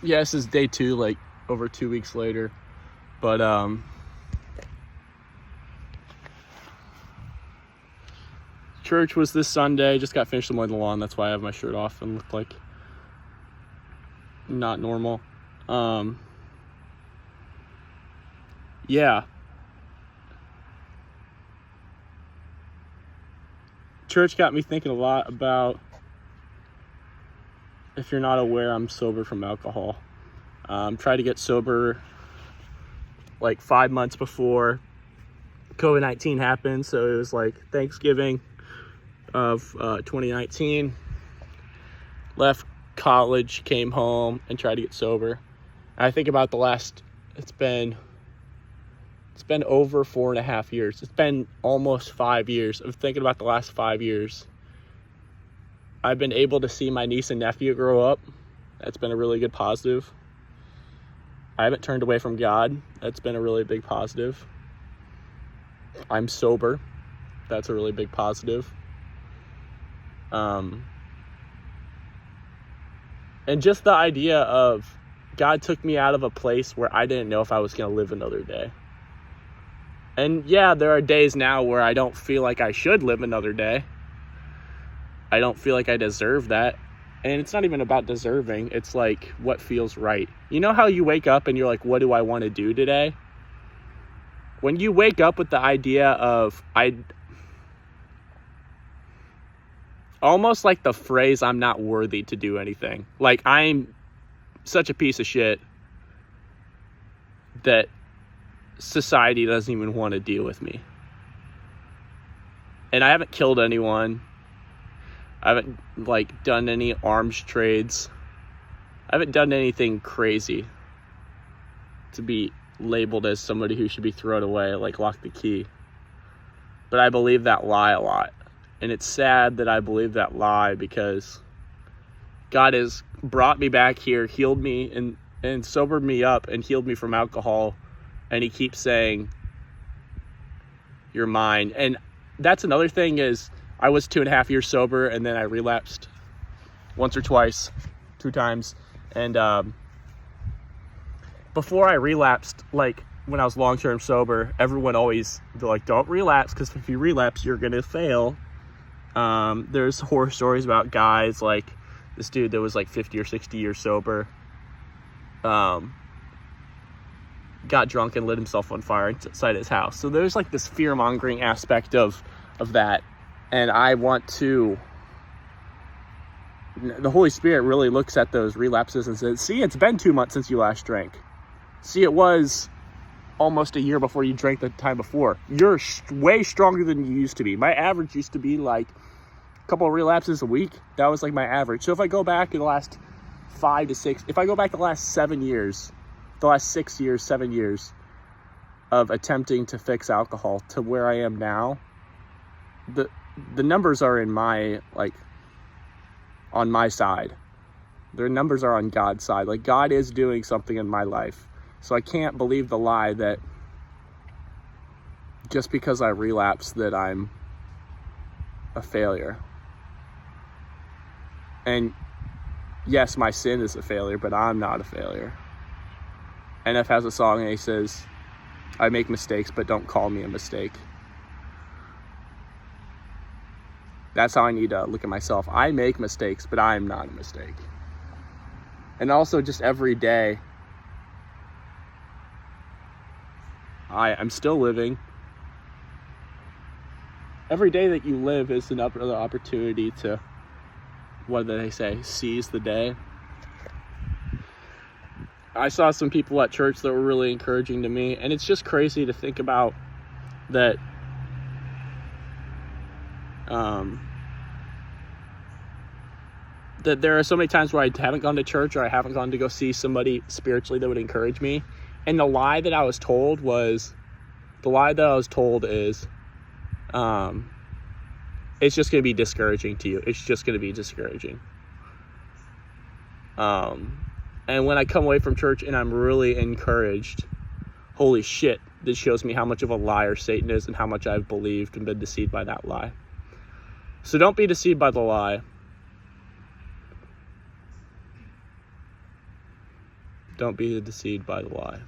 Yeah, this is day 2, like over 2 weeks later. But church was this Sunday. Just got finished mowing the lawn. That's why I have my shirt off and look like not normal. Yeah. Church got me thinking a lot about, if you're not aware, I'm sober from alcohol. Tried to get sober like 5 months before COVID-19 happened. So it was like Thanksgiving of 2019. Left college, came home, and tried to get sober. And I think about it's been over 4.5 years. It's been almost 5 years of thinking about the last 5 years. I've been able to see my niece and nephew grow up. That's been a really good positive. I haven't turned away from God. That's been a really big positive. I'm sober. That's a really big positive. And just the idea of God took me out of a place where I didn't know if I was going to live another day. And yeah, there are days now where I don't feel like I should live another day. I don't feel like I deserve that. And it's not even about deserving. It's like what feels right. You know how you wake up and you're like, what do I want to do today? When you wake up with the idea of, almost like the phrase, I'm not worthy to do anything. Like, I'm such a piece of shit that society doesn't even want to deal with me. And I haven't killed anyone. I haven't done any arms trades. I haven't done anything crazy to be labeled as somebody who should be thrown away, like lock the key. But I believe that lie a lot. And it's sad that I believe that lie, because God has brought me back here, healed me and sobered me up and healed me from alcohol. And he keeps saying, you're mine. And that's another thing is, I was 2.5 years sober, and then I relapsed once or twice, 2 times. And before I relapsed, like when I was long-term sober, everyone always, they're like, don't relapse, because if you relapse, you're going to fail. There's horror stories about guys like this dude that was like 50 or 60 years sober. Got drunk and lit himself on fire inside his house. So there's like this fear-mongering aspect of that. And I want to, the Holy Spirit really looks at those relapses and says, see, it's been 2 months since you last drank. See, it was almost a year before you drank the time before. You're way stronger than you used to be. My average used to be like a couple of relapses a week. That was like my average. So if I go back in the last 5 to 6, if I go back the last 7 years, the last 6 years, 7 years of attempting to fix alcohol to where I am now, the numbers are in my, on my side. Their numbers are on God's side. Like, God is doing something in my life. So I can't believe the lie that just because I relapse that I'm a failure. And yes, my sin is a failure, but I'm not a failure. NF has a song and he says, I make mistakes, but don't call me a mistake. That's how I need to look at myself. I make mistakes, but I'm not a mistake. And also just every day, I'm still living. Every day that you live is another opportunity to, what do they say, seize the day. I saw some people at church that were really encouraging to me, and it's just crazy to think about that. That there are so many times where I haven't gone to church or I haven't gone to go see somebody spiritually that would encourage me. And the lie that I was told is, it's just going to be discouraging to you. It's just going to be discouraging. And when I come away from church and I'm really encouraged, holy shit, this shows me how much of a liar Satan is and how much I've believed and been deceived by that lie. So don't be deceived by the lie. Don't be deceived by the lie.